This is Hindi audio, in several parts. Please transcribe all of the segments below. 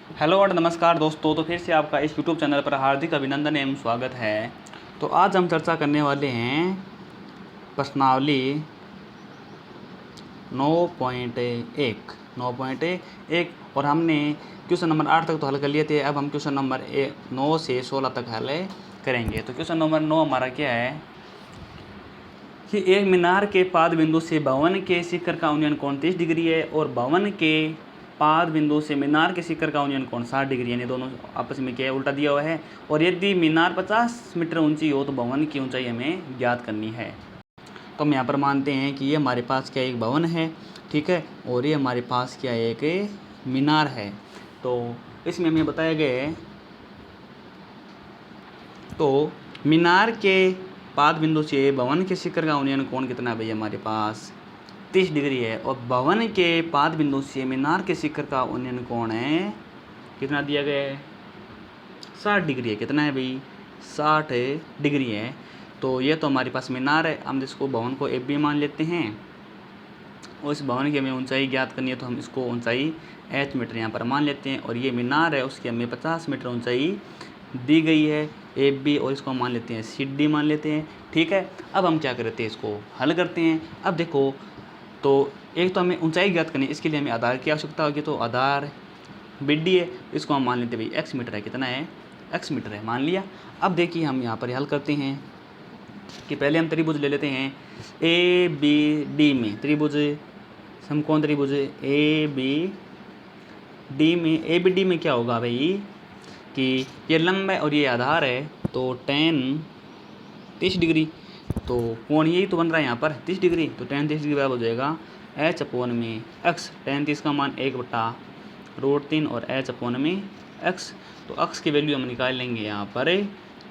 हेलो और नमस्कार दोस्तों। तो फिर से आपका इस यूट्यूब चैनल पर हार्दिक अभिनंदन एवं स्वागत है। तो आज हम चर्चा करने वाले हैं प्रश्नावली 9.1 और हमने क्वेश्चन नंबर 8 तक तो हल कर लिए थे। अब हम क्वेश्चन नंबर 9 से 16 तक हल करेंगे। तो क्वेश्चन नंबर 9 हमारा क्या है कि एक मीनार के पाद बिंदु से भवन के शिखर का उन्नयन कोण 30 डिग्री है और भवन के पाद बिंदु से मीनार के शिखर का उन्नयन कोण 60 डिग्री, यानी दोनों आपस में क्या है, उल्टा दिया हुआ है। और यदि मीनार 50 मीटर ऊंची हो तो भवन की ऊंचाई हमें ज्ञात करनी है। तो हम यहाँ पर मानते हैं कि ये हमारे पास क्या एक भवन है, ठीक है, और ये हमारे पास क्या एक मीनार है। तो इसमें हमें बताया गया है तो मीनार के पाद बिंदु से भवन के शिखर का उन्नयन कोण कितना है भाई, हमारे पास 30 डिग्री है। और भवन के पाद बिंदु से मीनार के शिखर का उन्नयन कोण है कितना दिया गया है, 60 डिग्री है। कितना है भाई, 60 डिग्री है। तो ये तो हमारे पास मीनार है, हम इसको भवन को एफ बी मान लेते हैं। और इस भवन की हमें ऊंचाई ज्ञात करनी है तो हम इसको ऊंचाई h मीटर यहाँ पर मान लेते हैं। और ये मीनार है, उसकी हमें 50 मीटर ऊंचाई दी गई है एफ बी, और इसको हम मान लेते हैं सी डी मान लेते हैं, ठीक है। अब हम क्या करते हैं, इसको हल करते हैं। अब देखो, तो एक तो हमें ऊंचाई ज्ञात करनी है, इसके लिए हमें आधार की आवश्यकता होगी। तो आधार बी डी है, इसको हम मान लेते हैं भाई एक्स मीटर है। कितना है, एक्स मीटर है, मान लिया। अब देखिए हम यहाँ पर हल करते हैं कि पहले हम त्रिभुज ले लेते हैं ए बी डी में। त्रिभुज समकोण त्रिभुज ए बी डी में, ए बी डी में क्या होगा भाई कि ये लंब है और ये आधार है, तो tan 30 डिग्री। तो कोण यही तो बन रहा है यहाँ पर 30 डिग्री, तो tan 30 डिग्री बराबर हो जाएगा h अपॉन में x। tan 30 का मान 1/√3 और h अपॉन में x। तो x की वैल्यू हम निकाल लेंगे यहाँ पर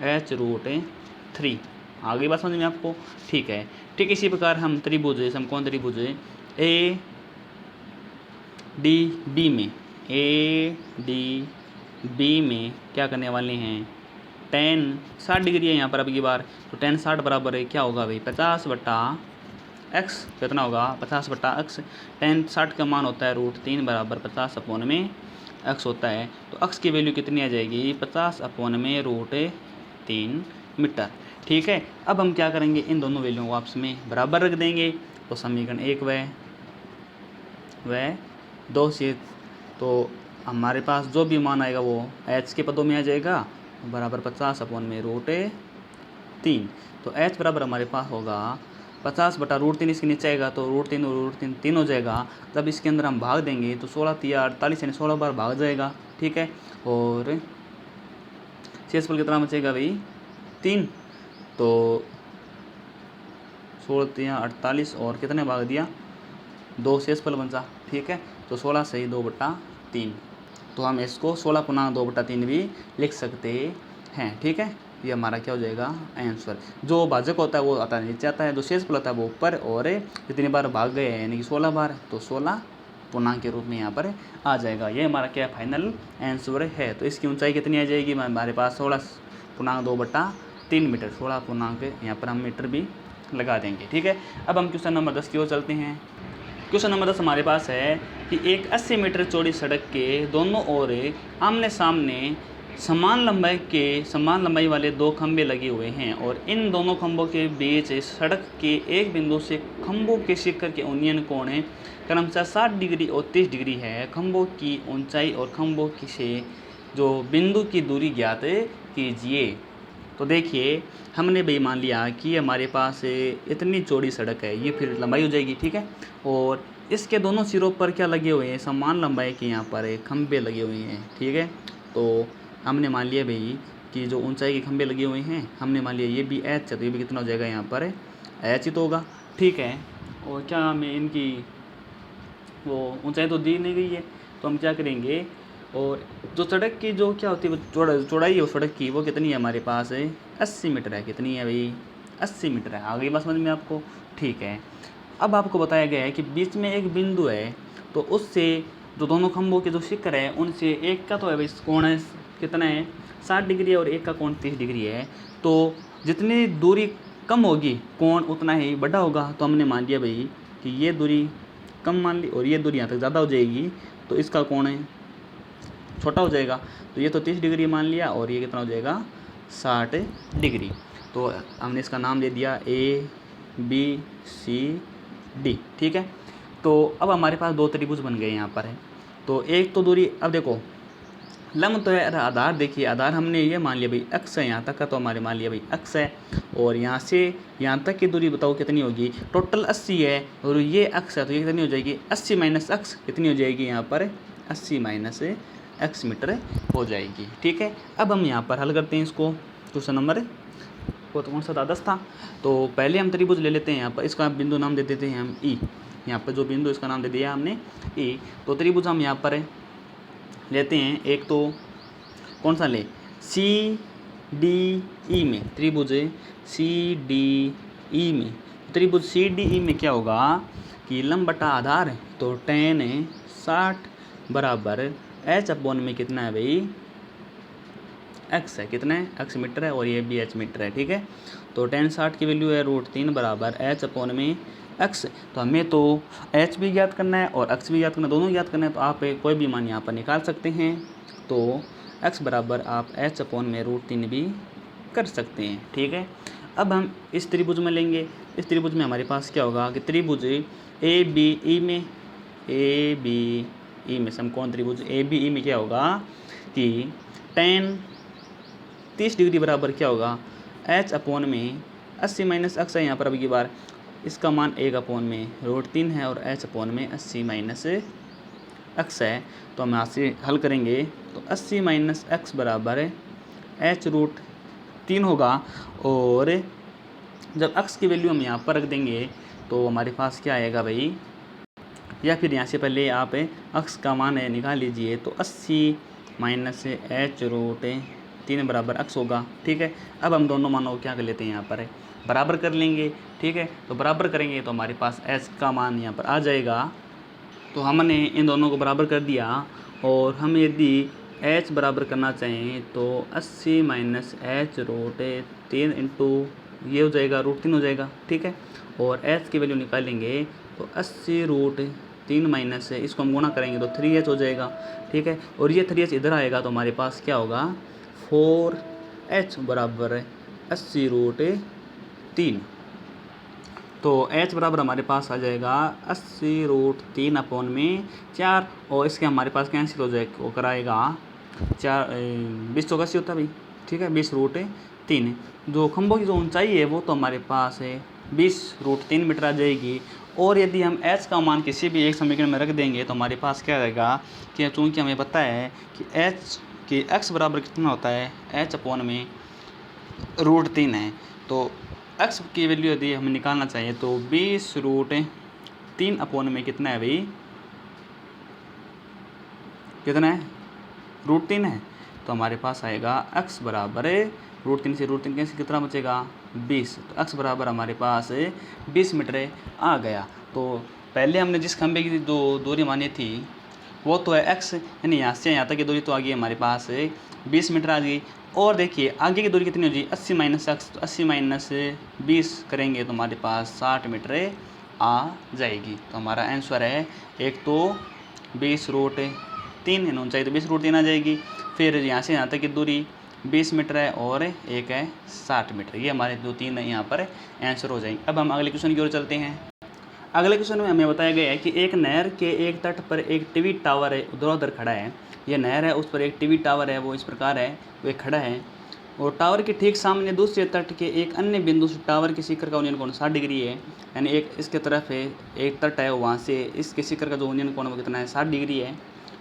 h√3। आ गई बात समझ में आपको, ठीक है। ठीक इसी प्रकार हम त्रिभुज समकोण त्रिभुज ए डी बी में, ए डी बी में क्या करने वाले हैं, tan 60 डिग्री है यहाँ पर अब की बार। तो tan 60 बराबर है क्या होगा भाई 50/x। कितना होगा 50/x। tan 60 का मान होता है √3 बराबर 50 अपॉन में x होता है। तो x की वैल्यू कितनी आ जाएगी 50 अपॉन में √3 मीटर, ठीक है। अब हम क्या करेंगे, इन दोनों वैल्यूओं को आपस में बराबर रख देंगे। तो समीकरण 1 व 2 से तो हमारे पास जो भी मान आएगा वो h के पदों में आ जाएगा, बराबर 50 अपॉन में √3। तो h बराबर हमारे पास होगा 50/√3। इसके नीचे आएगा तो √3 और √3 3 हो जाएगा। जब इसके अंदर हम भाग देंगे तो 16 तिया 48, यानी 16 बार भाग जाएगा, ठीक है। और शेषफल कितना बचेगा भाई 3। तो 16 तिया 48 और कितने भाग दिया 2, शेषफल बचा, ठीक है। तो 16 सही 2/3। तो हम इसको 16×2/3 भी लिख सकते हैं, ठीक है। ये हमारा क्या हो जाएगा आंसर। जो भाजक होता है वो आता है नीचे आता है, जो शेषफल होता है वो ऊपर, और जितनी बार भाग गए हैं यानी कि 16 बार, तो 16 पूर्णांक के रूप में यहाँ पर आ जाएगा। ये हमारा क्या फाइनल आंसर है। तो इसकी ऊंचाई कितनी आ जाएगी हमारे पास 16×2/3 मीटर। 16 पूर्णांक यहाँ पर हम मीटर भी लगा देंगे, ठीक है। अब हम क्वेश्चन नंबर 10 की ओर चलते हैं। क्वेश्चन नंबर 10 हमारे पास है कि एक 80 मीटर चौड़ी सड़क के दोनों ओर आमने सामने समान लंबाई वाले 2 खंभे लगे हुए हैं, और इन दोनों खंभों के बीच सड़क के एक बिंदु से खंभों के शिखर के उन्नयन कोण क्रमशः 60 डिग्री और 30 डिग्री है। खंभों की ऊंचाई और खंभों की से जो बिंदु की दूरी ज्ञात कीजिए। तो देखिए हमने भाई मान लिया कि हमारे पास इतनी चौड़ी सड़क है, ये फिर लंबाई हो जाएगी, ठीक है। और इसके दोनों सिरों पर क्या लगे हुए हैं, समान लंबाई के यहाँ पर खंभे लगे हुए हैं, ठीक है। तो हमने मान लिया भाई कि जो ऊंचाई के खंभे लगे हुए हैं, हमने मान लिया ये भी h है, तो ये भी कितना हो जाएगा यहाँ पर h ही तो होगा, ठीक है। और क्या हमें इनकी वो ऊंचाई तो दी नहीं गई है, तो हम क्या करेंगे, और जो सड़क की जो क्या होती है चौड़ाई है सड़क की, वो कितनी है हमारे पास 80 मीटर है। कितनी है भाई 80 मीटर है। आ गई बात समझ में आपको, ठीक है। अब आपको बताया गया है कि बीच में एक बिंदु है, तो उससे जो दोनों खंभों के जो शिखर है उनसे एक का तो है भाई कोण है कितना है 60 डिग्री है, और एक का कोण 30 डिग्री है। तो जितनी दूरी कम होगी कोण उतना ही बड़ा होगा। तो हमने मान लिया भाई कि ये दूरी कम मान ली और ये दूरी यहाँ तक ज़्यादा हो जाएगी, तो इसका कोण है छोटा हो जाएगा। तो ये तो 30 डिग्री मान लिया और ये कितना हो जाएगा 60 डिग्री। तो हमने इसका नाम दे दिया ABCD, ठीक है। तो अब हमारे पास दो त्रिभुज बन गए यहाँ पर है। तो एक तो दूरी, अब देखो लंब तो है, आधार देखिए, आधार हमने ये मान लिया भाई x है, यहाँ तक का तो हमारे मान लिया भाई x है, और यहाँ से यहाँ तक की दूरी बताओ कितनी होगी, टोटल 80 है और ये x है, तो ये कितनी हो जाएगी 80 माइनस x, कितनी हो जाएगी यहाँ पर 80 माइनस x मीटर हो जाएगी, ठीक है। अब हम यहाँ पर हल करते हैं इसको। क्वेश्चन नंबर वो तो कौन सा था 10 था। तो पहले हम त्रिभुज ले लेते हैं, यहाँ पर इसका बिंदु नाम दे देते हैं हम E, यहाँ पर जो बिंदु इसका नाम दे दिया हमने E। तो त्रिभुज हम यहाँ पर लेते हैं, एक तो कौन सा ले CDE में, त्रिभुज CDE में, त्रिभुज CDE में क्या होगा कि लंब बटा आधार है, तो tan 60 बराबर h अपॉन में कितना है भाई x है, कितना है x मीटर है और ये भी h मीटर है, ठीक है। तो tan 60 की वैल्यू है √3 बराबर h अपॉन में x। तो हमें तो h भी ज्ञात करना है और x भी ज्ञात करना है, दोनों ज्ञात करना है, तो आप कोई भी मान यहाँ पर निकाल सकते हैं। तो x बराबर आप h अपॉन में √3 भी कर सकते हैं, ठीक है। अब हम इस त्रिभुज में लेंगे, इस त्रिभुज में हमारे पास क्या होगा कि त्रिभुज ABE में समकोण त्रिभुज ABE में क्या होगा कि tan 30 डिग्री बराबर क्या होगा h अपॉन में 80 माइनस x है, यहाँ पर अब की बार इसका मान 1 अपॉन में √3 है और h अपॉन में 80 माइनस x है। तो हम यहाँ से हल करेंगे तो 80 माइनस x बराबर h √3 होगा, और जब x की वैल्यू हम यहाँ पर रख देंगे तो हमारे पास क्या आएगा भाई, या फिर यहाँ से पहले आप x का मान निकाल लीजिए, तो 80 माइनस h √3 बराबर x होगा, ठीक है। अब हम दोनों मानों को क्या कर लेते हैं, यहाँ पर बराबर कर लेंगे, ठीक है। तो बराबर करेंगे तो हमारे पास h का मान यहाँ पर आ जाएगा। तो हमने इन दोनों को बराबर कर दिया, और हम यदि h बराबर करना चाहें तो 80 माइनस h √3 इंटू ये हो जाएगा √3 हो जाएगा, ठीक है। और h की वैल्यू निकालेंगे तो 80 √3 माइनस है, इसको हम गुणा करेंगे तो 3h हो जाएगा, ठीक है। और ये 3h इधर आएगा तो हमारे पास क्या होगा 4h बराबर 80 √3। तो h बराबर हमारे पास आ जाएगा 80 √3 अपॉन में 4, और इसके हमारे पास कैंसिल हो जाएगा, वो कराएगा 4 20 चौका 80 होता है भाई, ठीक है। 20 √3 जो खंभों की जो ऊंचाई है वो तो हमारे पास है 20 √3 मीटर आ जाएगी। और यदि हम h का मान किसी भी एक समीकरण में रख देंगे तो हमारे पास क्या रहेगा कि चूँकि हमें पता है कि h कि x बराबर कितना होता है h अपॉन में √3 है, तो x की वैल्यू यदि हमें निकालना चाहिए तो 20 √3 अपॉन में कितना है भाई, कितना है √3 है। तो हमारे पास आएगा x बराबर √3 से √3 कैसे कितना बचेगा 20, तो x बराबर हमारे पास 20 मीटर आ गया। तो पहले हमने जिस खंभे की जो दूरी मानी थी वो तो है x, यानी यहाँ से यहाँ तक की दूरी तो आ गई हमारे पास 20 मीटर आ गई। और देखिए आगे की दूरी कितनी हो जाएगी 80 माइनस x, तो 80 माइनस 20 करेंगे तो हमारे पास 60 मीटर आ जाएगी। तो हमारा आंसर है एक तो 20 √3 ऊंचाई तो 20 √3 आ जाएगी, फिर यहाँ से यहाँ तक की दूरी 20 मीटर है और एक है 60 मीटर, ये हमारे दो तीन यहाँ पर आंसर हो जाएंगे। अब हम अगले क्वेश्चन की ओर चलते हैं। अगले क्वेश्चन में हमें बताया गया है कि एक नहर के एक तट पर एक टीवी टावर है उधर खड़ा है। यह नहर है, उस पर एक टीवी टावर है, वो इस प्रकार है, वो एक खड़ा है, और टावर के ठीक सामने दूसरे तट के एक अन्य बिंदु से टावर के शिखर का उन्नयन कोण 60 डिग्री है। यानी एक इसके तरफ है एक तट है, वहाँ से इसके शिखर का जो उन्नयन कोण वो कितना है 60 डिग्री है।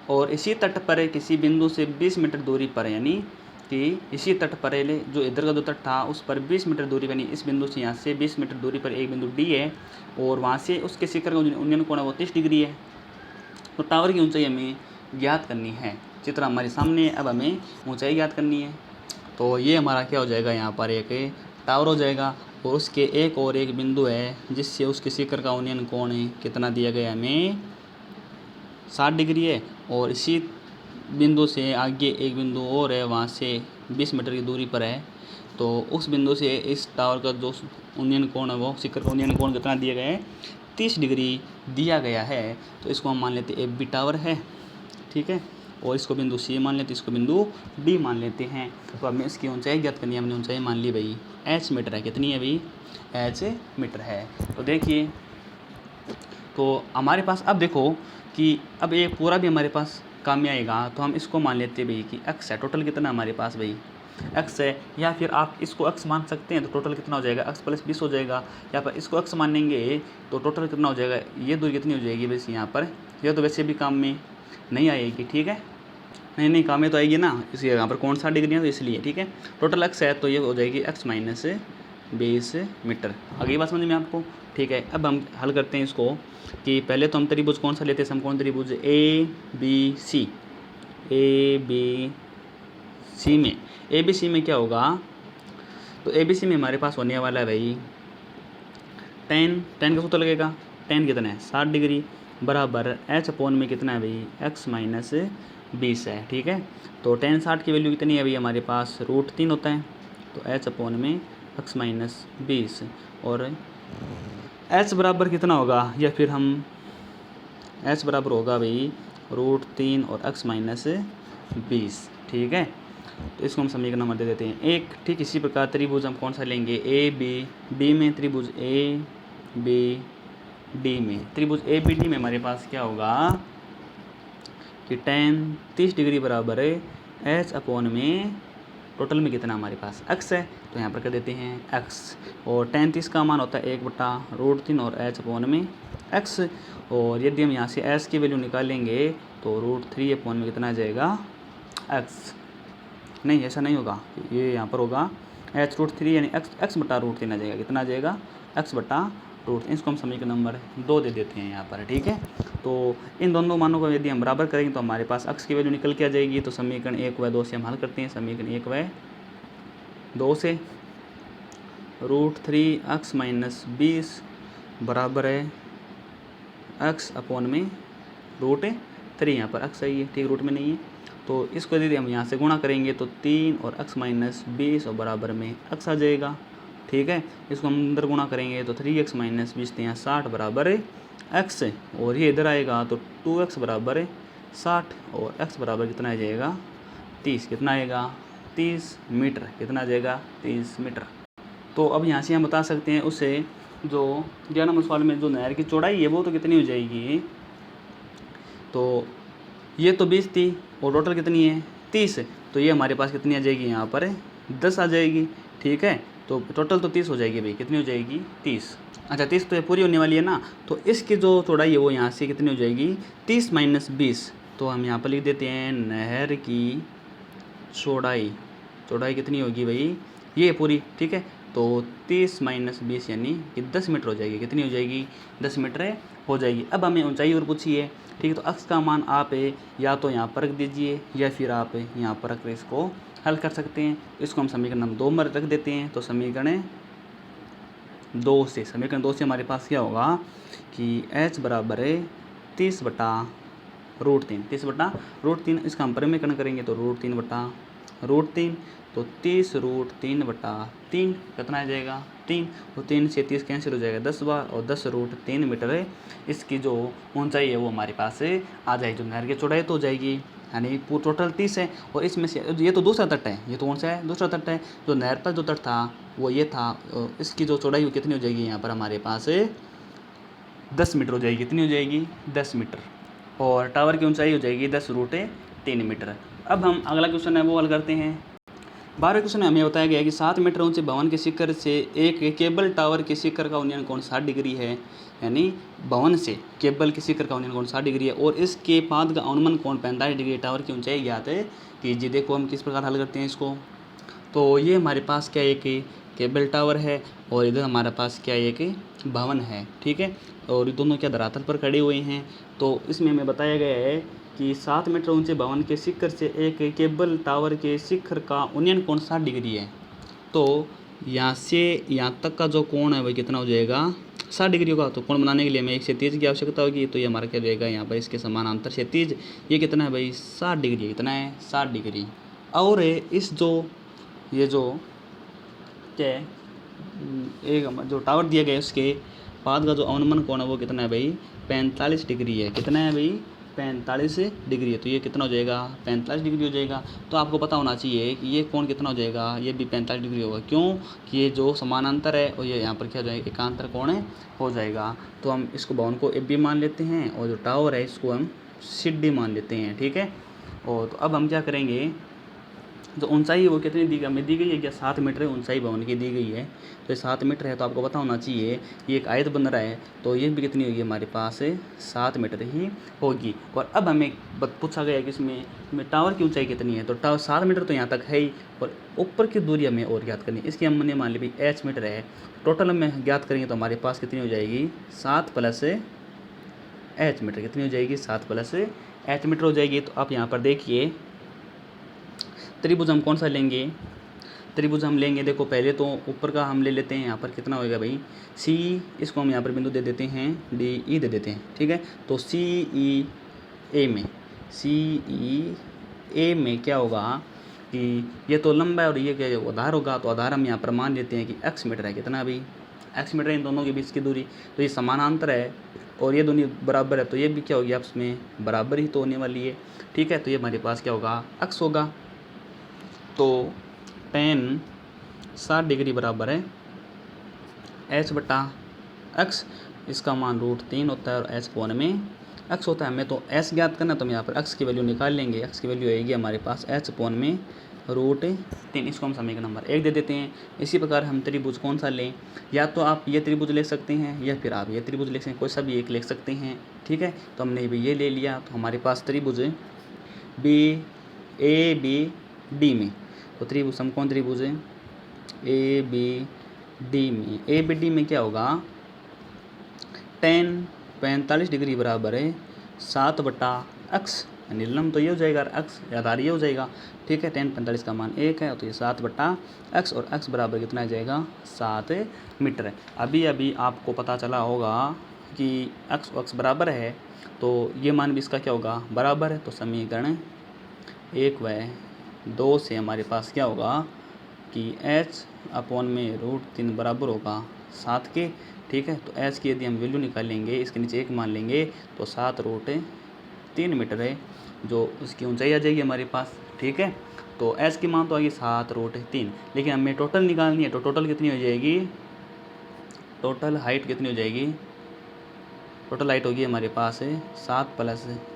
और इसी तट पर किसी बिंदु से 20 मीटर दूरी पर, यानी कि इसी तट पर जो इधर का जो तट था उस पर 20 मीटर दूरी, यानी इस बिंदु से यहाँ से 20 मीटर दूरी पर एक बिंदु डी है, और वहाँ से उसके शिखर का उन्नयन कोण है वो 30 डिग्री है। तो टावर की ऊंचाई हमें ज्ञात करनी है। चित्र हमारे सामने, अब हमें ऊंचाई ज्ञात करनी है। तो ये हमारा क्या हो जाएगा, यहाँ पर एक टावर हो जाएगा, और उसके एक और एक बिंदु है जिससे उसके शिखर का उन्नयन कोण कितना दिया गया हमें 60 डिग्री है, और इसी बिंदु से आगे एक बिंदु और है, वहाँ से 20 मीटर की दूरी पर है। तो उस बिंदु से इस टावर का जो उन्नयन कोण है वो शिखर का उन्नयन कोण कितना दिया गया है 30 डिग्री दिया गया है। तो इसको हम मान लेते हैं एफ बी टावर है, ठीक है। और इसको बिंदु सी मान लेते हैं, इसको बिंदु डी मान लेते हैं। तो अब मैं इसकी ऊंचाई ज्ञात करनी है, हमने ऊंचाई मान ली भाई h मीटर है। कितनी है भाई? h मीटर है। तो देखिए, तो हमारे पास अब देखो कि अब ये पूरा भी हमारे पास काम में आएगा, तो हम इसको मान लेते हैं भाई कि x है। टोटल कितना हमारे पास भाई x है, या फिर आप इसको x मान सकते हैं, तो टोटल कितना हो जाएगा x + 20 हो जाएगा। या पर इसको x मानेंगे तो टोटल कितना हो जाएगा, ये दूरी कितनी हो जाएगी वैसे यहाँ पर, ये तो वैसे भी काम में नहीं आएगी, ठीक है, नहीं काम में तो आएगी ना, इसी यहाँ पर कौन सा डिग्री है तो इसलिए, ठीक है। टोटल x है तो ये हो जाएगी x - 20 मीटर। आगे बात समझ में आपको, ठीक है। अब हम हल करते हैं इसको कि पहले तो हम त्रिभुज कौन सा लेते हैं, समकोण त्रिभुज ABC में ABC में क्या होगा, तो ABC में हमारे पास होने वाला है भाई tan का सूत्र लगेगा। tan कितना है 60 डिग्री बराबर h/, में कितना है भाई x - 20 है, ठीक है। तो tan 60 की वैल्यू कितनी है भाई हमारे पास √3 होता है, तो h/, में x - 20 और h बराबर कितना होगा, या फिर हम h बराबर होगा भाई √3 और x - 20, ठीक है। तो इसको हम समीकरण नंबर दे देते हैं 1। ठीक इसी प्रकार त्रिभुज हम कौन सा लेंगे ABD में, त्रिभुज ABD में, त्रिभुज ABD में हमारे पास क्या होगा कि tan 30 डिग्री बराबर है h/, में टोटल में कितना हमारे पास x है, तो यहाँ पर कर देते हैं x, और tan 30 का मान होता है 1/√3 और h/, में x, और यदि हम यहाँ से s की वैल्यू निकालेंगे तो √3 में कितना आ जाएगा x। नहीं ऐसा नहीं होगा, ये यहाँ पर होगा h√3 यानी x/√3 आ जाएगा, कितना आ जाएगा x/√3। इसको हम समीकरण नंबर 2 दे देते हैं यहाँ पर, ठीक है। तो इन दोनों मानों को यदि हम बराबर करेंगे तो हमारे पास x की वैल्यू निकल के आ जाएगी। तो समीकरण 1 व 2 से हम हल करते हैं। समीकरण 1 व 2 से √3x - 20 बराबर है x/, में √3, यहाँ पर x है, ठीक रूट में नहीं है। तो इसको यदि हम यहाँ से गुणा करेंगे तो 3 और x - 20 और बराबर में x आ जाएगा, ठीक है। इसको हम अंदर गुणा करेंगे तो 3x - 20 यहाँ 60 बराबर है x, और ये इधर आएगा तो 2x बराबर है 60 और x बराबर कितना आ जाएगा 30, कितना आएगा 30 मीटर, कितना आ जाएगा 30 मीटर। तो अब यहाँ से हम बता सकते हैं उससे जो 11 नंबर सवाल में जो नहर की चौड़ाई है वो तो कितनी हो जाएगी, तो ये तो 20 थी और टोटल कितनी है 30, तो ये हमारे पास कितनी आ जाएगी यहाँ पर 10 आ जाएगी, ठीक है। तो टोटल तो 30 हो जाएगी भाई, कितनी हो जाएगी 30। अच्छा 30 तो ये पूरी होने वाली है ना, तो इसकी जो चौड़ाई है वो यहाँ से कितनी हो जाएगी 30 - 20। तो हम यहाँ पर लिख देते हैं नहर की चौड़ाई कितनी होगी भाई ये पूरी, ठीक है। तो 30 - 20 यानी कि 10 मीटर हो जाएगी, कितनी हो जाएगी 10 मीटर हो जाएगी। अब हमें ऊंचाई और पूछी है, ठीक है। तो x का मान आप या तो यहाँ पर रख दीजिए या फिर आप यहाँ पर रख कर इसको हल कर सकते हैं। इसको हम समीकरण नंबर 2 में रख देते हैं। तो समीकरण 2 से हमारे पास क्या होगा कि h बराबर है 30/√3, 30/√3। इसका हम परिमेयकरण करेंगे तो √3/√3, तो 30√3/3 कितना आ जाएगा 3, तो 3 से 30 कैंसिल हो जाएगा 10 बार, और 10√3 मीटर है इसकी जो ऊंचाई है वो हमारे पास आ जाएगी। जो नहर की चौड़ाई तो हो जाएगी, यानी पूरा टोटल 30 है। और इसमें से ये तो दूसरा तट है, ये तो कौन सा है दूसरा तट है। जो नहर पर जो तट था वो ये था, इसकी जो चौड़ाई वो कितनी हो जाएगी यहाँ पर हमारे पास 10 मीटर हो जाएगी, कितनी हो जाएगी 10 मीटर, और टावर की ऊंचाई हो जाएगी 10√3 मीटर। अब हम अगला क्वेश्चन है वो हल करते हैं। 12वें क्वेश्चन में हमें बताया गया है कि 7 मीटर ऊंचे भवन के शिखर से एक केबल टावर के शिखर का उन्नयन कोण 60 डिग्री है, यानी भवन से केबल के शिखर का उन्नयन कोण 60 डिग्री है, और इसके पाद का अनुमान कोण 45 डिग्री। टावर की ऊंचाई ज्ञात है कीजिए। देखो हम किस प्रकार हल करते हैं इसको। तो ये हमारे पास क्या एक केबल टावर है और इधर हमारे पास क्या एक भवन है, ठीक है। और ये दोनों क्या धरातल पर खड़े हुए हैं। तो इसमें हमें बताया गया है कि 7 मीटर ऊंचे भवन के शिखर से एक केबल टावर के शिखर का उन्नयन कोण 60 डिग्री है। तो यहाँ से यहाँ तक का जो कोण है वह कितना हो जाएगा 60 डिग्री होगा। तो कोण बनाने के लिए हमें एक क्षैतिज की आवश्यकता होगी, तो ये हमारा क्या रहेगा यहाँ पर इसके समानांतर क्षैतिज, ये कितना है भाई 60 डिग्री, कितना है 60 डिग्री। और इस ये जो क्या है एक जो टावर दिया गया है उसके पाद का जो अवनमन कोण है वो कितना है भाई 45 डिग्री है, कितना है भाई 45 डिग्री है, तो ये कितना हो जाएगा 45 डिग्री हो जाएगा। तो आपको पता होना चाहिए कि ये कोण कितना हो जाएगा, ये भी 45 डिग्री होगा, क्यों कि ये जो समानांतर है और ये यहाँ पर क्या हो जाएगा एकांतर कोण है हो जाएगा। तो हम इसको भवन को AB मान लेते हैं और जो टावर है इसको हम CD मान लेते हैं, ठीक है। और तो अब हम क्या करेंगे, जो ऊंचाई है वो कितनी दी हमें दी गई है, क्या 7 मीटर है ऊंचाई भवन की दी गई है। तो ये 7 मीटर है, तो आपको पता होना चाहिए ये एक आयत बन रहा है, तो ये भी कितनी होगी हमारे पास 7 मीटर ही होगी। और अब हमें पूछा गया कि इसमें टावर की ऊंचाई कितनी है, तो टावर 7 मीटर तो यहाँ तक है ही, और ऊपर की दूरी हमें और ज्ञात करनी है। इसकी हमने मान ली भाई h मीटर है, टोटल हमें ज्ञात करेंगे तो हमारे पास कितनी हो जाएगी 7 + h मीटर, कितनी हो जाएगी 7 + h मीटर हो जाएगी। तो आप यहाँ पर देखिए त्रिभुज हम कौन सा लेंगे, त्रिभुज हम लेंगे, देखो पहले तो ऊपर का हम ले लेते हैं, यहाँ पर कितना होएगा भाई C, इसको हम यहाँ पर बिंदु दे देते हैं DE दे देते हैं, ठीक है। तो CEA में क्या होगा कि ये तो लंबा है और ये क्या आधार होगा, तो आधार हम यहाँ पर मान लेते हैं कि x मीटर है, कितना भाई x मीटर है इन दोनों के बीच की दूरी। तो ये समानांतर है और ये दोनों बराबर है, तो ये भी क्या होगी आपस में बराबर ही तो होने वाली है, ठीक है। तो ये हमारे पास क्या होगा x होगा। तो tan 60 डिग्री बराबर है h/x, इसका मान √3 होता है और h कोण में x होता है। हमें तो s ज्ञात करना, तो हम यहाँ पर x की वैल्यू निकाल लेंगे। x की वैल्यू आएगी हमारे पास h कोण में √3, इसको हम समीकरण नंबर 1 दे देते हैं। इसी प्रकार हम त्रिभुज कौन सा लें, या तो आप ये त्रिभुज ले सकते हैं या फिर आप ये त्रिभुज ले सकते हैं, कोई सा भी एक ले सकते हैं, ठीक है। तो हमने भी ये ले लिया, तो हमारे पास त्रिभुज ABD में, तो त्रिभुज हम कौन त्रिभुज है ABD में क्या होगा tan 45 डिग्री बराबर है 7/x, यानी लंब तो ये हो जाएगा x आधार ये हो जाएगा, ठीक है। tan 45 का मान 1 है, तो ये 7/x और x बराबर कितना आ जाएगा 7 मीटर है। अभी आपको पता चला होगा कि x और x बराबर है, तो ये मान भी इसका क्या होगा बराबर है। तो समीकरण 1 व 2 से हमारे पास क्या होगा कि h/√3 बराबर होगा 7 के, ठीक है। तो h की यदि हम वैल्यू निकालेंगे, इसके नीचे 1 मान लेंगे, तो 7√3 मीटर है जो उसकी ऊंचाई आ जाएगी हमारे पास, ठीक है। तो h की मान तो आएगी 7√3, लेकिन हमें टोटल निकालनी है, तो टोटल कितनी हो जाएगी, टोटल हाइट कितनी हो जाएगी, टोटल हाइट होगी हमारे पास 7 +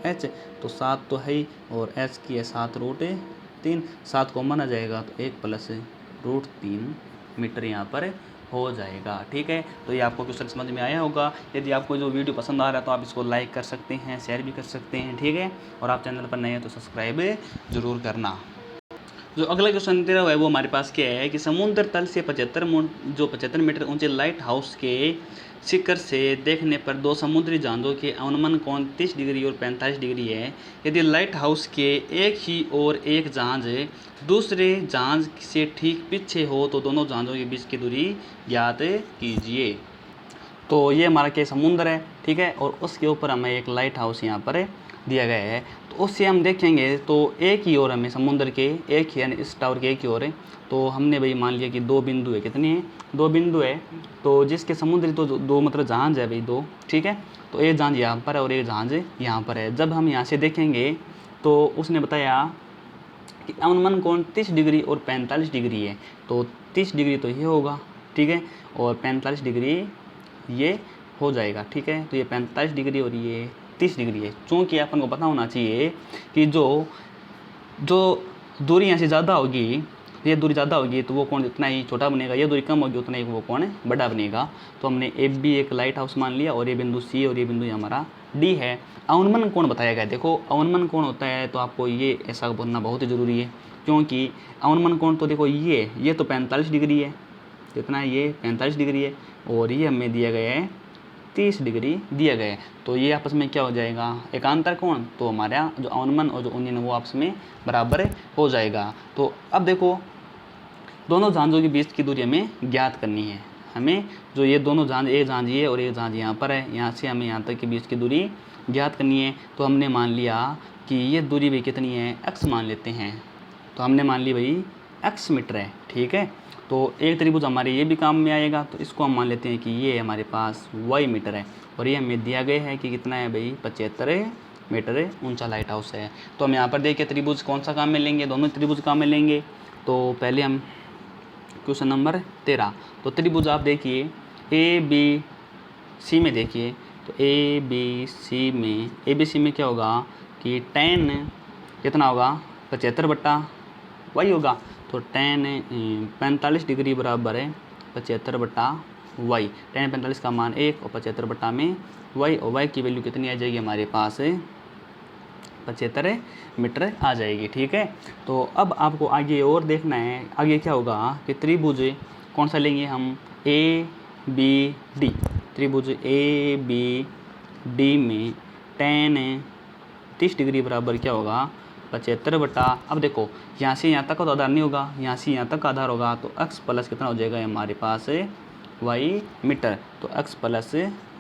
h, तो 7 तो है ही और h की है 7√3, 7 कॉमन आ जाएगा, तो 1 + √3 मीटर यहाँ पर हो जाएगा, ठीक है। तो ये आपको क्वेश्चन समझ में आया होगा। यदि आपको जो वीडियो पसंद आ रहा है तो आप इसको लाइक कर सकते हैं, शेयर भी कर सकते हैं, ठीक है। और आप चैनल पर नए हैं तो सब्सक्राइब ज़रूर करना। जो अगला क्वेश्चन तेरा है वो हमारे पास क्या है कि समुद्र तल से 75 मीटर ऊंचे लाइट हाउस के शिखर से देखने पर दो समुद्री जहाज़ों के अनुमान कोण 30 डिग्री और 45 डिग्री है। यदि लाइट हाउस के एक ही और एक जहाज़ दूसरे जहाज़ से ठीक पीछे हो तो दोनों जहाज़ों के बीच की दूरी ज्ञात कीजिए। तो ये हमारा क्या समुद्र है, ठीक है, और उसके ऊपर हमें एक लाइट हाउस यहाँ पर दिया गया है। तो उससे हम देखेंगे तो एक ही ओर हमें समुद्र के एक ही, यानी इस टावर के एक ही ओर है। तो हमने भाई मान लिया कि 2 बिंदु है, कितनी है 2 बिंदु है, तो जिसके समुद्री तो दो मतलब जहाज़ है भाई 2, ठीक है। तो एक जहाज़ यहाँ पर है और एक जहाज़ यहाँ पर है। जब हम यहाँ से देखेंगे तो उसने बताया कि अनुमान कोण 30 डिग्री और 45 डिग्री है। तो 30 डिग्री तो ये होगा, ठीक है, और 45 डिग्री ये हो जाएगा, ठीक है। तो ये 45 डिग्री और ये 30 डिग्री है। चूँकि अपन को पता होना चाहिए कि जो दूरी यहाँ से ज़्यादा होगी, ये दूरी ज़्यादा होगी तो वो कोण इतना ही छोटा बनेगा, ये दूरी कम होगी उतना ही वो कोण बड़ा बनेगा। तो हमने AB एक लाइट हाउस मान लिया और ये बिंदु C और ये बिंदु हमारा D है। अवनमन कोण बताया गया है। देखो अवनमन कोण होता है तो आपको ये ऐसा बोलना बहुत ही ज़रूरी है, क्योंकि अवनमन कोण तो देखो ये तो 45 डिग्री है, कितना है ये 45 डिग्री है, और ये हमें दिया गया है 30 डिग्री दिया गया है। तो ये आपस में क्या हो जाएगा एकांतर कोण, तो हमारा जो अवनमन और जो उन्नयन वो आपस में बराबर हो जाएगा। तो अब देखो दोनों जहाज़ों के बीच की दूरी हमें ज्ञात करनी है। हमें जो ये दोनों जहाज़, एक जहाज़ ये और एक जहाज़ यहाँ पर है, यहाँ से हमें यहाँ तक के बीच की दूरी ज्ञात करनी है। तो हमने मान लिया कि ये दूरी भी कितनी है x मान लेते हैं। तो हमने मान ली भाई x मीटर है, ठीक है। तो एक त्रिभुज हमारे ये भी काम में आएगा, तो इसको हम मान लेते हैं कि ये हमारे पास y मीटर है और ये हमें दिया गया है कि कितना है भाई 75 मीटर ऊंचा लाइट हाउस है। तो हम यहाँ पर देखिए त्रिभुज कौन सा काम में लेंगे, दोनों त्रिभुज काम में लेंगे। तो पहले हम क्वेश्चन नंबर 13, तो त्रिभुज आप देखिए ए बी सी में देखिए, तो ए बी सी में क्या होगा कि tan कितना होगा 75/y होगा। तो tan 45 डिग्री बराबर है 75/y। tan 45 का मान 1 और 75 में y, और y की वैल्यू कितनी आ जाएगी हमारे पास 75 मीटर आ जाएगी। ठीक है, तो अब आपको आगे और देखना है, आगे क्या होगा कि त्रिभुज कौन सा लेंगे हम, ए बी डी। त्रिभुज ए बी डी में tan 30 डिग्री बराबर क्या होगा 75 अब देखो यहाँ से यहाँ तक का तो आधार नहीं होगा, यहाँ से यहाँ तक का आधार होगा, तो x प्लस कितना हो जाएगा हमारे पास y मीटर। तो x प्लस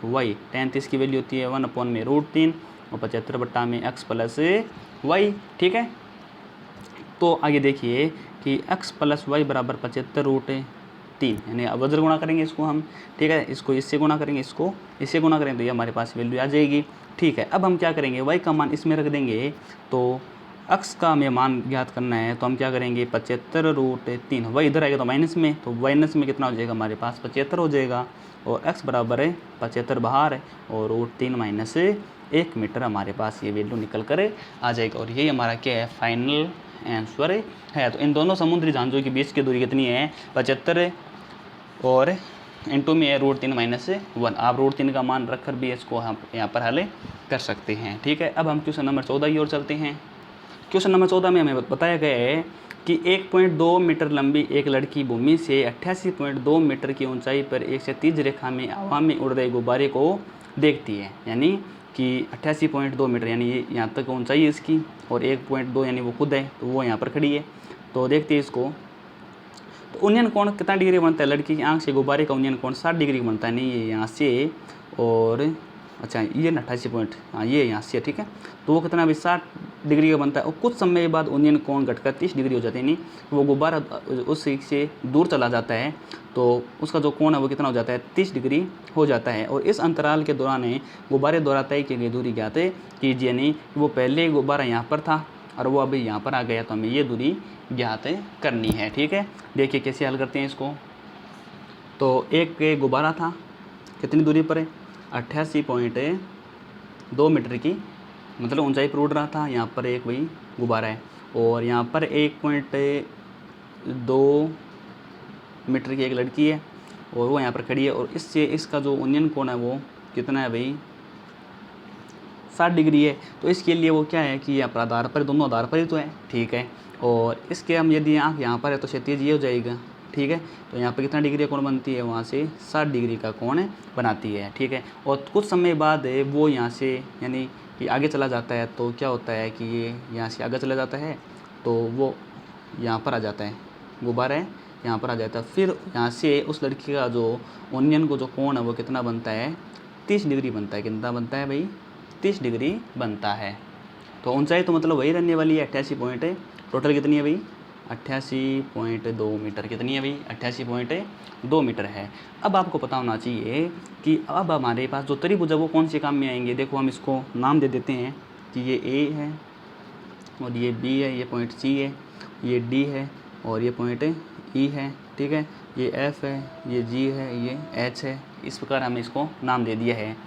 y, tan 30 की वैल्यू होती है 1/√3 और 75 में x प्लस y। ठीक है, तो आगे देखिए कि x प्लस y बराबर 75√3, यानी वज्र गुणा करेंगे इसको हम। ठीक है, इसको इससे गुणा करेंगे, इसको इससे गुणा करेंगे, तो ये हमारे पास वैल्यू आ जाएगी। ठीक है, अब हम क्या करेंगे, y का मान इसमें रख देंगे, तो x का हमें मान ज्ञात करना है। तो हम क्या करेंगे 75√3, y इधर आएगा तो माइनस में, तो माइनस में कितना हो जाएगा हमारे पास 75 हो जाएगा, और x बराबर है 75 बाहर है, और √3 माइनस 1 मीटर हमारे पास ये वैल्यू निकल कर आ जाएगा। और यही हमारा क्या है फाइनल आंसर है। तो इन दोनों समुद्री जहाज़ों के बीच की दूरी कितनी है 75, और इंटू में है √3 माइनस 1। आप √3 का मान रख कर भी इसको हम यहाँ पर हल कर सकते हैं। ठीक है, अब हम क्वेश्चन नंबर 14 की ओर चलते हैं। क्वेश्चन नंबर 14 में हमें बताया गया है कि 1.2 मीटर लंबी एक लड़की भूमि से 88.2 मीटर की ऊंचाई पर एक क्षैतिज रेखा में हवा में उड़ रहे गुब्बारे को देखती है। यानी कि 88.2 मीटर यानी ये यहाँ तक ऊंचाई है इसकी, और 1.2 यानी वो खुद है, तो वो यहाँ पर खड़ी है। तो देखते हैं इसको, तो उन्नयन कोण कितना डिग्री बनता है, लड़की की आंख से गुब्बारे का उन्नयन कोण 60 डिग्री बनता है। नहीं ये यहाँ से, और अच्छा ये 88 पॉइंट, हाँ ये यहाँ से, ठीक है, तो वो कितना अभी 60 डिग्री का बनता है। और कुछ समय बाद उन्नयन कोण घटकर 30 डिग्री हो जाते हैं, नहीं वो गुब्बारा उस से दूर चला जाता है, तो उसका जो कोण है वो कितना हो जाता है 30 डिग्री हो जाता है। और इस अंतराल के दौरान गुब्बारे द्वारा तय की गई दूरी ज्ञात कीजिए। नहीं वो पहले गुब्बारा यहाँ पर था और वो अभी यहाँ पर आ गया, तो हमें ये दूरी ज्ञात करनी है। ठीक है, देखिए कैसे हल करते हैं इसको। तो एक गुब्बारा था, कितनी दूरी पर है 88.2 मीटर की, मतलब ऊंचाई पर उड़ रहा था। यहाँ पर एक वही गुब्बारा है, और यहाँ पर 1.2 मीटर की एक लड़की है, और वो यहाँ पर खड़ी है, और इससे इसका जो उन्नयन कोण है वो कितना है भाई 60 डिग्री है। तो इसके लिए वो क्या है कि यहाँ पर आधार पर, दोनों आधार पर ही तो है, ठीक है। और इसके हम यदि आँख यहाँ पर है तो क्षैतिज ये हो जाएगा, ठीक है। तो यहाँ पर कितना डिग्री का कोण बनती है, वहाँ से 60 डिग्री का कोण बनाती है, ठीक है। और कुछ समय बाद वो यहाँ से यानी कि आगे चला जाता है, तो क्या होता है कि ये यहाँ से आगे चला जाता है, तो वो यहाँ पर आ जाता है, गुब्बारा है यहाँ पर आ जाता है। फिर यहाँ से उस लड़की का जो उन्नयन को जो कोण है वो कितना बनता है 30 डिग्री बनता है। कितना बनता है भाई 30 डिग्री बनता है। तो ऊंचाई तो मतलब वही रहने वाली है 88 पॉइंट, टोटल कितनी है भाई 88.2 मीटर। कितनी है भाई 88.2 मीटर है। अब आपको पता होना चाहिए कि अब हमारे पास जो त्रिभुज है वो कौन से काम में आएंगे। देखो हम इसको नाम दे देते हैं कि ये ए है, और ये बी है, ये पॉइंट सी है, ये डी है, और ये पॉइंट ई है, ठीक है, ये एफ है, ये जी है, ये एच है। इस प्रकार हमने इसको नाम दे दिया है।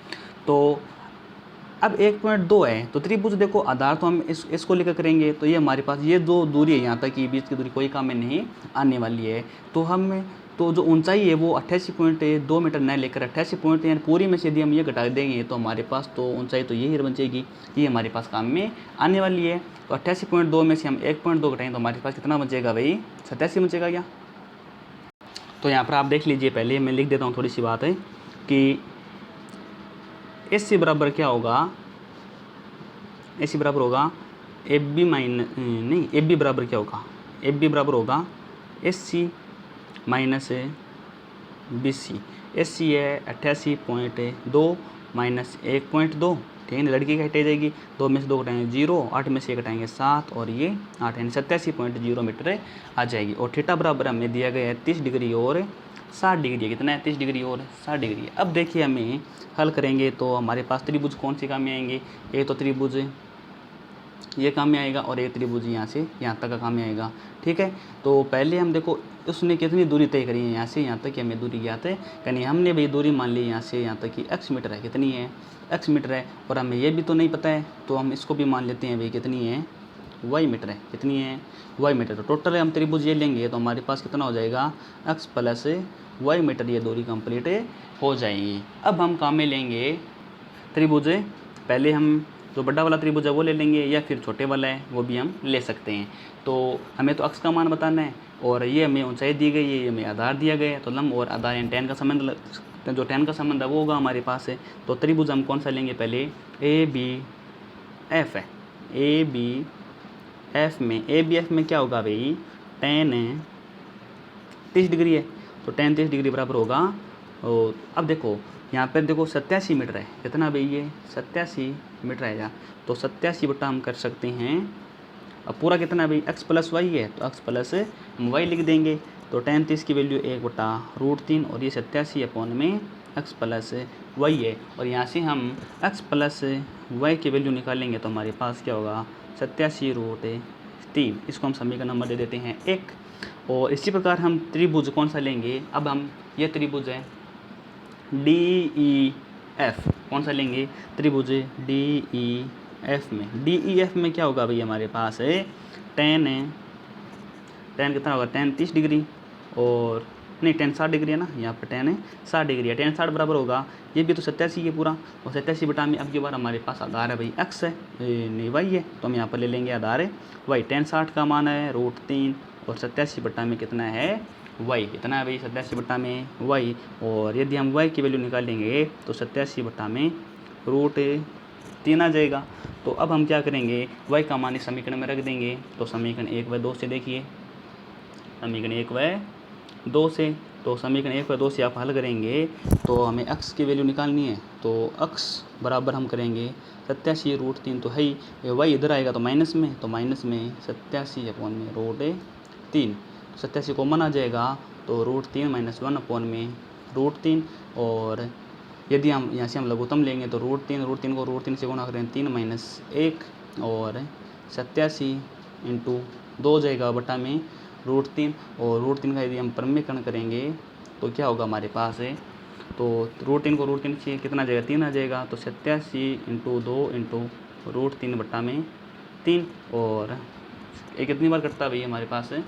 तो अब 1.2 है, तो त्रिभुज देखो आधार तो हम इसको लेकर करेंगे, तो ये हमारे पास ये दो दूरी है यहाँ तक की बीच की दूरी कोई काम में नहीं आने वाली है। तो हम तो जो ऊंचाई है वो 88.2 मीटर न लेकर 88 पॉइंट यानी पूरी में से यदि हम ये घटा देंगे तो हमारे पास तो ऊंचाई तो यही बन जाएगी, ये हमारे पास काम में आने वाली है। तो 88.2 में से हम 1.2 घटाएंगे तो हमारे पास कितना बचेगा भाई 87 बचेगा क्या। तो यहाँ पर आप देख लीजिए, पहले मैं लिख देता हूँ थोड़ी सी बात है कि एस सी बराबर क्या होगा, एस सी बराबर होगा एफ बी नहीं एफ बी बराबर क्या होगा, एफ बी बराबर होगा S C minus B C. S C है 88.2 माइनस 1.2, ठीक है, लड़की की हाइट आ जाएगी। 2 में से 2 घटाएंगे 0, 8 में से 1 घटाएंगे 7 और ये 8, यानी 87.0 मीटर आ जाएगी। और थीटा बराबर हमें दिया गया है 30 डिग्री और 60 डिग्री है। कितना है? 30 डिग्री और 60 डिग्री है। अब देखिए हमें हल करेंगे तो हमारे पास त्रिभुज कौन से काम में आएंगे? एक तो त्रिभुज ये काम में आएगा और एक त्रिभुज यहाँ से यहाँ तक का काम में आएगा। ठीक है, तो पहले हम देखो उसने कितनी दूरी तय करी है यहाँ से यहाँ तक, हमें दूरी ज्ञात है। यानी हमने भाई दूरी मान ली यहाँ से यहाँ तक की x मीटर है। कितनी है? x मीटर है। और हमें ये भी तो नहीं पता है, तो हम इसको भी मान लेते हैं भाई कितनी है? y मीटर है। कितनी है? y metre. तो टोटल हम त्रिभुज ये लेंगे तो हमारे पास कितना हो जाएगा? x प्लस y मीटर ये दूरी कंप्लीट हो जाएगी। अब हम काम में लेंगे त्रिभुज, पहले हम जो बड़ा वाला त्रिभुज है वो ले लेंगे या फिर छोटे वाला है वो भी हम ले सकते हैं। तो हमें तो अक्ष का मान बताना है और ये हमें ऊंचाई दी गई है, ये हमें आधार दिया गया है। तो लंब और आधार यानी tan का संबंध, जो tan का संबंध है वो होगा हमारे पास है। तो त्रिभुज हम कौन सा लेंगे? पहले ABF है। ABF में ABF में क्या होगा भाई? tan 30 डिग्री है, तो tan 30 डिग्री बराबर होगा। और अब देखो यहाँ पर देखो 87 मीटर है। कितना भाई? ये 87 मीटर आएगा। तो 87 बटा हम कर सकते हैं, अब पूरा कितना भाई? x प्लस वाई है, तो x प्लस हम y लिख देंगे। तो tan 30 की वैल्यू 1/√3 और ये 87 अपॉन में x प्लस वाई है। और यहाँ से हम x प्लस वाई की वैल्यू निकालेंगे तो हमारे पास क्या होगा? 87√3। इसको हम समीकरण नंबर दे देते हैं 1। और इसी प्रकार हम त्रिभुज कौन सा लेंगे? अब हम ये त्रिभुज है DEF, कौन सा लेंगे? त्रिभुज DEF में। DEF में क्या होगा भाई? हमारे पास है tan कितना होगा? tan 30 डिग्री और नहीं tan 60 डिग्री है ना, यहाँ पर tan 60 डिग्री है। tan 60 बराबर होगा, ये भी तो 87 है पूरा, और 87 बटा में अब की बार हमारे पास आधार है भाई x है, नहीं y है, तो हम यहाँ पर ले लेंगे आधार है y। tan 60 का मान है √3 और 87 बटा में कितना है? y। कितना है भाई? 87 बटा में y। और यदि हम y की वैल्यू निकालेंगे तो 87 बटा में √3 आ जाएगा। तो अब हम क्या करेंगे? y का मान इस समीकरण में रख देंगे। तो समीकरण 1 व 2 से देखिए, समीकरण 1 व 2 से, तो समीकरण 1 व 2 से आप हल करेंगे तो हमें x की वैल्यू निकालनी है। तो x बराबर हम करेंगे 87√3, तो है ही y इधर आएगा तो माइनस में, तो माइनस में 87 अपॉन में √3, 87 कॉमन आ जाएगा तो √3 - 1 अपॉन में √3। और यदि हम यहाँ से हम लघुत्तम लेंगे तो √3 को √3 से गुणा करें 3 - 1 और 87 × 2 हो जाएगा बटा में √3। और √3 का यदि हम परमीकरण करेंगे तो क्या होगा हमारे पास है? तो √3 को √3 से कितना आ जाएगा? 3 आ जाएगा। तो 87 × 2 × √3 बटा में 3। और ये कितनी बार कटता है भाई हमारे पास है?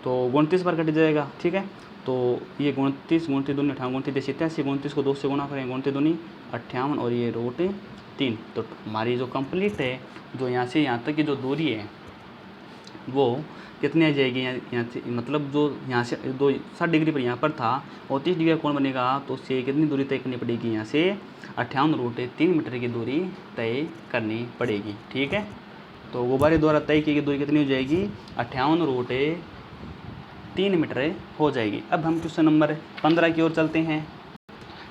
तो 29 बार कट जाएगा। ठीक है, तो ये 29 दूनी 58, 29 87, 29 को 2 से गुणा करें 29 दूनी 58 और ये √3। तो हमारी जो कंप्लीट है, जो यहाँ से यहाँ तक की जो दूरी है वो कितनी आ जाएगी? यहाँ से मतलब जो यहाँ से 60 डिग्री पर यहाँ पर था और 30 डिग्री का कोण बनेगा, तो उससे कितनी दूरी तय करनी पड़ेगी? यहाँ से 58√3 मीटर की दूरी तय करनी पड़ेगी। ठीक है, तो गुब्बारे द्वारा तय की गई दूरी कितनी हो जाएगी? 58√3 मीटर हो जाएगी। अब हम क्वेश्चन नंबर 15 की ओर चलते हैं।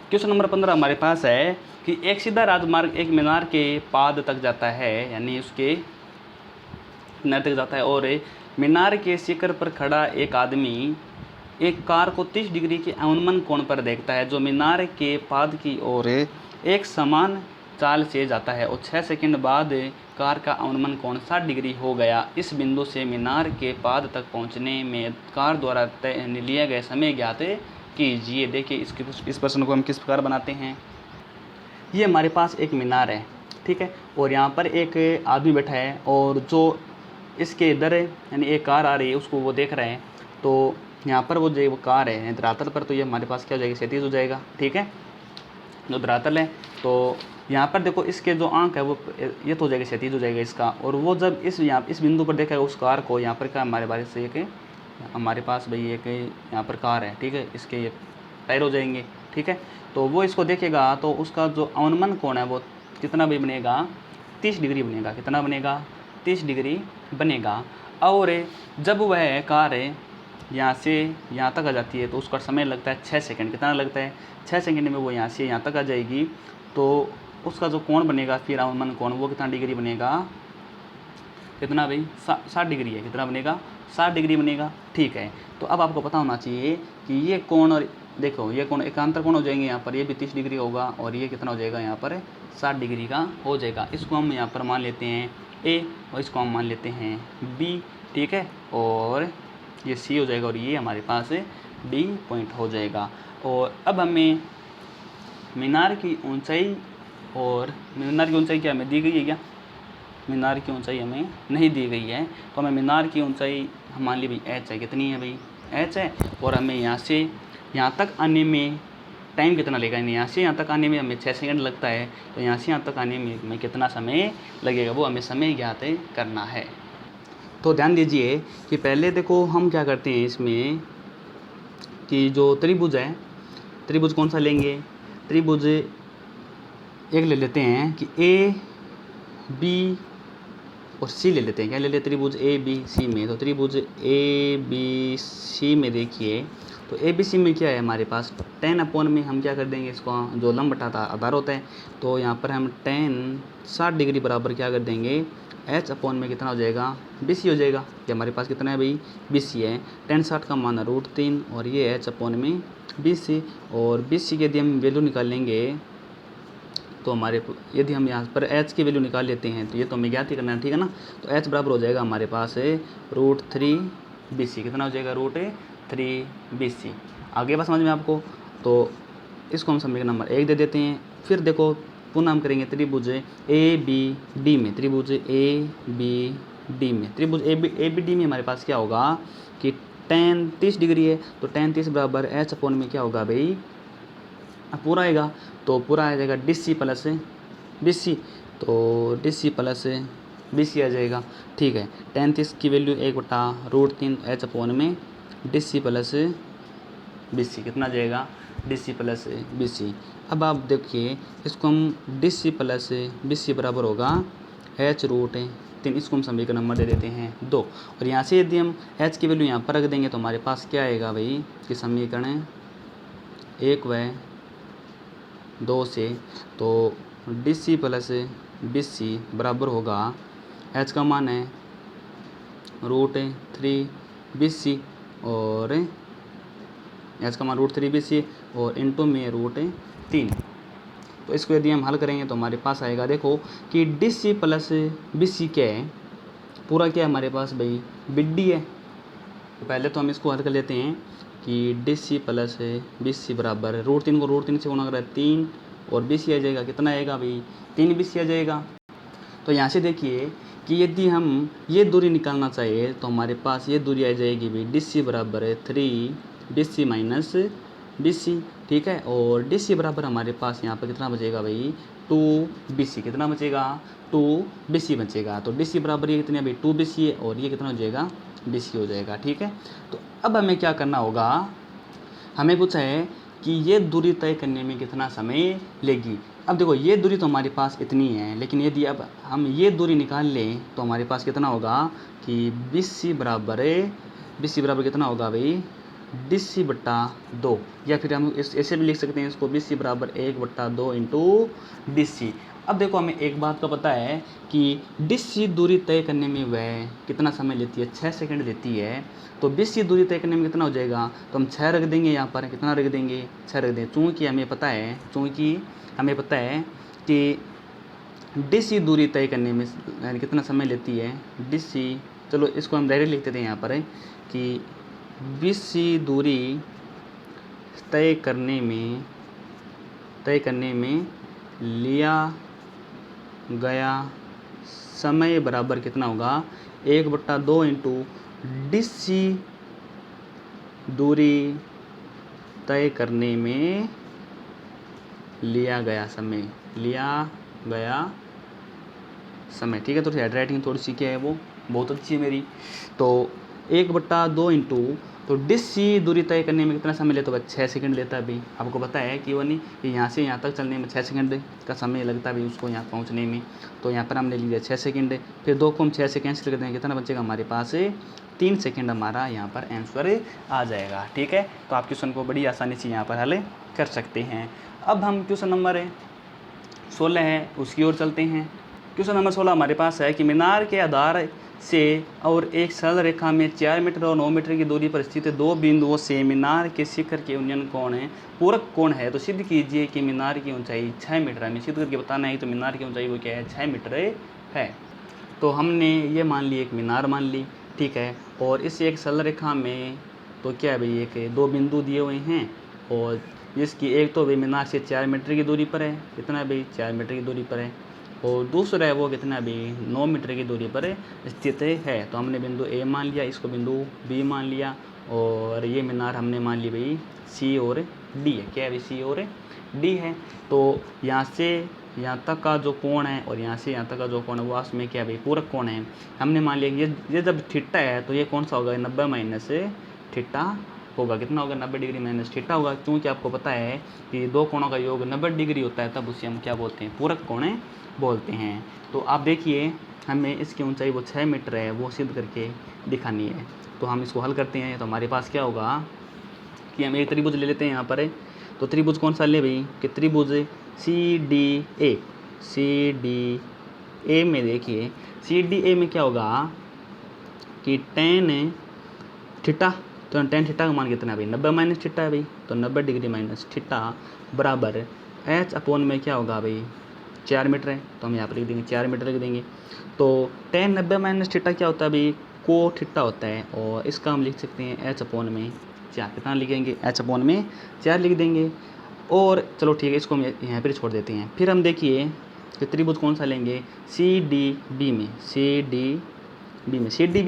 क्वेश्चन नंबर 15 हमारे पास है कि एक सीधा राजमार्ग एक मीनार के पाद तक जाता है, यानी उसके मीनार तक जाता है, और मीनार के शिखर पर खड़ा एक आदमी एक कार को 30 डिग्री के अवनमन कोण पर देखता है, जो मीनार के पाद की ओर एक समान चाल से जाता है, और 6 सेकंड बाद कार का अवनमन कोण 60 डिग्री हो गया। इस बिंदु से मीनार के पाद तक पहुंचने में कार द्वारा तय लिया गया समय ज्ञात कीजिए। देखिए इस प्रश्न को हम किस प्रकार बनाते हैं। ये हमारे पास एक मीनार है, ठीक है, और यहाँ पर एक आदमी बैठा है और जो इसके इधर यानी एक कार आ रही है उसको वो देख रहे हैं। तो यहाँ पर वो जो कार है धरातल पर, तो ये हमारे पास क्या हो जाएगा? क्षैतिज हो जाएगा। ठीक है, जो धरातल है तो यहाँ पर देखो इसके जो आंख है वो ये तो हो जाएगा, क्षैतिज हो जाएगा इसका। और वो जब इस बिंदु पर देखेगा उस कार को, यहाँ पर क्या हमारे बारे से एक हमारे पास भाई एक यहाँ पर कार है, ठीक है, इसके ये टायर हो जाएंगे। ठीक है, तो वो इसको देखेगा तो उसका जो अवनमन कोण है वो कितना भी बनेगा? 30 डिग्री बनेगा। कितना बनेगा? 30 डिग्री बनेगा। और जब वह कार यहाँ से यहाँ तक आ जाती है तो उसका समय लगता है 6 सेकंड। कितना लगता है? 6 सेकंड में वो यहाँ से यहाँ तक आ जाएगी। तो उसका जो कोण बनेगा फिर अवमन कोण वो कितना डिग्री बनेगा, कितना भाई 60 डिग्री है, कितना बनेगा 60 डिग्री बनेगा। ठीक है, तो अब आपको पता होना चाहिए कि ये कोण और देखो ये कोण एकांतर कोण हो जाएंगे यहाँ पर, ये भी 30 डिग्री होगा और ये कितना हो जाएगा यहाँ पर 60 डिग्री का हो जाएगा। इसको हम यहाँ पर मान लेते हैं ए और इसको हम मान लेते हैं बी। ठीक है, और ये सी हो जाएगा और ये हमारे पास डी पॉइंट हो जाएगा। और अब हमें मीनार की ऊंचाई, और मीनार की ऊंचाई क्या हमें दी गई है क्या, मीनार की ऊंचाई हमें नहीं दी गई है, तो हमें मीनार की ऊंचाई हम मान ली भाई एच है, कितनी है भाई एच है। और हमें यहाँ से यहाँ तक आने में टाइम कितना लगेगा, यहाँ से यहाँ तक आने में हमें 6 सेकंड लगता है, तो यहाँ से यहाँ तक आने में हमें कितना समय लगेगा वो हमें समय ज्ञात करना है। तो ध्यान दीजिए कि पहले देखो हम क्या करते हैं इसमें कि जो त्रिभुज है, त्रिभुज कौन सा लेंगे, त्रिभुज एक ले लेते हैं कि ए बी और सी ले लेते हैं। क्या ले लेते हैं, त्रिभुज ए बी सी में। तो त्रिभुज ए बी सी में देखिए, तो ए बी सी में क्या है हमारे पास 10 अपॉन में हम क्या कर देंगे, इसको जो लंब बटाता आधार होता है, तो यहाँ पर हम 10 60 डिग्री बराबर क्या कर देंगे एच अपॉन में कितना हो जाएगा बी सी हो जाएगा। कि हमारे पास कितना है भाई बी सी है, 10 60 का मान √3 और ये एच अपॉन में बी सी। और बी सी की यदि हम वैल्यू निकालेंगे तो हमारे यदि हम यहाँ पर h की वैल्यू निकाल लेते हैं तो ये तो हमें ज्ञात ही करना है, ठीक है ना। तो h बराबर हो जाएगा हमारे पास √3 BC, कितना हो जाएगा √3 BC। आगे बात समझ में आपको, तो इसको हम समीकरण नंबर 1 दे देते हैं। फिर देखो पुनः हम करेंगे त्रिभुज ABD में, त्रिभुज ABD में, त्रिभुज ABD में हमारे पास क्या होगा कि tan 30 डिग्री है, तो tan 30 बराबर h अपॉन में क्या होगा भाई पूरा आएगा, तो पूरा आ जाएगा DC प्लस BC, तो DC प्लस BC आ जाएगा। ठीक है, tan 30 की वैल्यू 1/√3 h अपॉन में DC प्लस BC, कितना आ जाएगा DC प्लस BC। अब आप देखिए इसको हम DC प्लस BC बराबर होगा h√3, इसको हम समीकरण नंबर दे देते हैं 2। और यहाँ से यदि हम h की वैल्यू यहाँ पर रख देंगे तो हमारे पास क्या आएगा भाई कि समीकरण 1 व 2 से, तो DC प्लस BC बराबर होगा h का मान है √3 BC और h का मान √3 BC और इनटू में √3। तो इसको यदि हम हल करेंगे तो हमारे पास आएगा देखो कि DC प्लस BC क्या है, पूरा क्या है हमारे पास भाई BD है। तो पहले तो हम इसको हल कर लेते हैं कि DC प्लस BC बराबर √3 को √3 से गुणा करें 3 और BC आ जाएगा, कितना आएगा भाई 3 BC आ जाएगा। तो यहाँ से देखिए कि यदि हम ये दूरी निकालना चाहिए तो हमारे पास ये दूरी आ जाएगी भाई DC बराबर 3 BC माइनस BC। ठीक है, और DC बराबर हमारे पास यहाँ पर कितना बचेगा भाई 2 BC, कितना बचेगा 2 BC बचेगा। तो DC बराबर ये कितने भाई 2 BC है और ये कितना हो जाएगा BC हो जाएगा। ठीक है, तो अब हमें क्या करना होगा, हमें पूछा है कि ये दूरी तय करने में कितना समय लेगी। अब देखो ये दूरी तो हमारे पास इतनी है, लेकिन यदि अब हम ये दूरी निकाल लें तो हमारे पास कितना होगा कि BC बराबर कितना होगा भाई DC/2, या फिर हम ऐसे भी लिख सकते हैं इसको BC बराबर 1/2 इंटू DC। अब देखो हमें एक बात का पता है कि DC दूरी तय करने में वह कितना समय लेती है 6 सेकंड लेती है। तो BC दूरी तय करने में कितना हो जाएगा, तो हम 6 रख देंगे यहाँ पर, कितना रख देंगे 6 रख देंगे, चूँकि हमें पता है कि DC दूरी तय करने में कितना समय लेती है DC। चलो इसको हम डायरेक्ट लिख देते हैं यहाँ पर कि BC दूरी तय करने में लिया गया समय बराबर कितना होगा 1/2 इंटू DC दूरी तय करने में लिया गया समय। ठीक है, तो हेड राइटिंग थोड़ी सी क्या है वो बहुत अच्छी है मेरी। तो 1/2 इंटू, तो DC दूरी तय करने में कितना समय लेता है 6 सेकंड लेता है भाई। आपको पता है कि वो नहीं कि यहाँ से यहाँ तक चलने में 6 सेकंड का समय लगता है भाई उसको यहाँ पहुँचने में। तो यहाँ पर हमने लिया 6 सेकंड, फिर 2 को हम 6 से कैंसिल कर देंगे, कितना बचेगा हमारे पास 3 सेकंड हमारा यहाँ पर आंसर आ जाएगा। ठीक है, तो आप क्वेश्चन को बड़ी आसानी से यहाँ पर हल कर सकते हैं। अब हम क्वेश्चन नंबर 16 है, उसकी ओर चलते हैं। क्वेश्चन नंबर 16 हमारे पास है कि मीनार के आधार से और एक सरल रेखा में 4 मीटर और 9 मीटर की दूरी पर स्थित दो बिंदुओं से मीनार के शिखर के उन्नयन कोण है पूरक कोण है, तो सिद्ध कीजिए कि मीनार की ऊंचाई 6 मीटर है। हमें सिद्ध करके बताना है। तो मीनार की ऊंचाई वो क्या है, 6 मीटर है। तो हमने ये मान ली, एक मीनार मान ली, ठीक है। और इस एक सरल रेखा में तो क्या है भाई, एक दो बिंदु दिए हुए हैं और जिसकी एक तो भाई मीनार से 4 मीटर की दूरी पर है, कितना भाई 4 मीटर की दूरी पर है, और दूसरा है वो कितना भी 9 मीटर की दूरी पर स्थित है। तो हमने बिंदु ए मान लिया, इसको बिंदु बी मान लिया, और ये मीनार हमने मान ली भाई सी और डी है। क्या है भाई, सी और डी है। तो यहाँ से यहाँ तक का जो कोण है और यहाँ से यहाँ तक का जो कोण है वो आपस में क्या है भाई, पूरक कोण है। हमने मान लिया कि ये जब थीटा है तो ये कौन सा होगा, 90 माइनस थीटा होगा। कितना होगा, 90 डिग्री माइनस थीटा होगा, क्योंकि आपको पता है कि दो कोणों का योग 90 डिग्री होता है, तब उसे हम क्या बोलते हैं, पूरक कोण बोलते हैं। तो आप देखिए हमें इसकी ऊंचाई वो 6 मीटर है, वो सिद्ध करके दिखानी है। तो हम इसको हल करते हैं। तो हमारे पास क्या होगा कि हम एक त्रिभुज ले लेते हैं यहाँ पर। तो त्रिभुज कौन सा ले भाई, कि त्रिभुज CDA में देखिए CDA में क्या होगा कि tan थीटा, तो tan थीटा का मान कितना है भाई, 90 माइनस थीटा है भाई, तो 90 डिग्री माइनस थीटा बराबर H अपॉन में क्या होगा भाई, 4 मीटर है। तो हम यहाँ पर लिख देंगे 4 मीटर लिख देंगे। तो tan 90 माइनस थीटा क्या होता है भाई, को थीटा होता है, और इसका हम लिख सकते हैं H अपॉन में 4। कितना लिखेंगे, H अपॉन में 4 लिख देंगे। और चलो ठीक है, इसको हम यहाँ पर छोड़ देते हैं। फिर हम देखिए कि त्रिभुज कौन सा लेंगे, CDB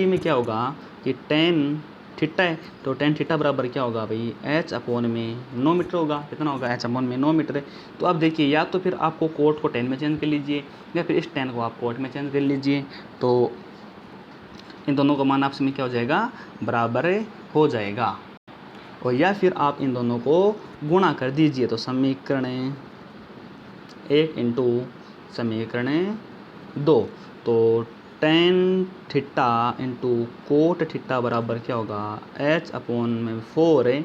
में क्या होगा कि tan थीटा है, तो tan थीटा बराबर क्या होगा भाई, H अपॉन में 9 मीटर होगा। कितना होगा, H अपॉन में 9 मीटर है। तो अब देखिए, या तो फिर आपको कोट को tan में चेंज कर लीजिए, या फिर इस tan को आप कोट में चेंज कर लीजिए। तो इन दोनों का मान आपस में क्या हो जाएगा, बराबर हो जाएगा। और या फिर आप इन दोनों को गुणा कर दीजिए। तो समीकरण 1 इंटू समीकरण 2, तो tan theta into cot theta बराबर क्या होगा, H अपॉन में 4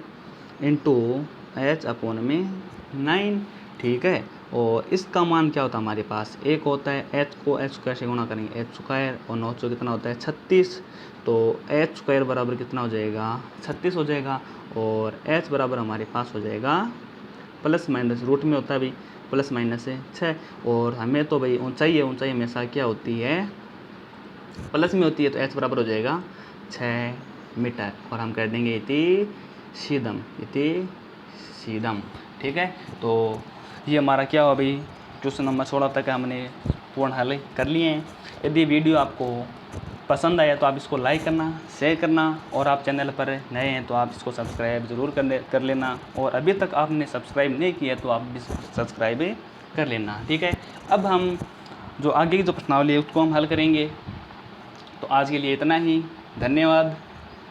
इंटू H अपॉन में 9, ठीक है। और इसका मान क्या होता है हमारे पास, एक होता है H को H स्क्वायर से गुणा करेंगे, H स्क्वायर, और 9 से कितना होता है 36, तो H स्क्वायर बराबर कितना हो जाएगा, 36 हो जाएगा। और H बराबर हमारे पास हो जाएगा प्लस माइनस, रूट में होता है भाई प्लस माइनस 6। और हमें तो भाई ऊंचाई है, ऊंचाई हमेशा क्या होती है, प्लस में होती है। तो H बराबर हो जाएगा 6 मीटर, और हम कर देंगे इति सीधम, ठीक है। तो ये हमारा क्या हुआ भाई, क्वेश्चन नंबर 16 तक हमने पूर्ण हल कर लिए हैं। यदि वीडियो आपको पसंद आया तो आप इसको लाइक करना, शेयर करना, और आप चैनल पर नए हैं तो आप इसको सब्सक्राइब ज़रूर कर लेना। और अभी तक आपने सब्सक्राइब नहीं किया तो आप भी सब्सक्राइब कर लेना, ठीक है। अब हम जो आगे की जो प्रश्नावली है उसको हम हल करेंगे। तो आज के लिए इतना ही, धन्यवाद।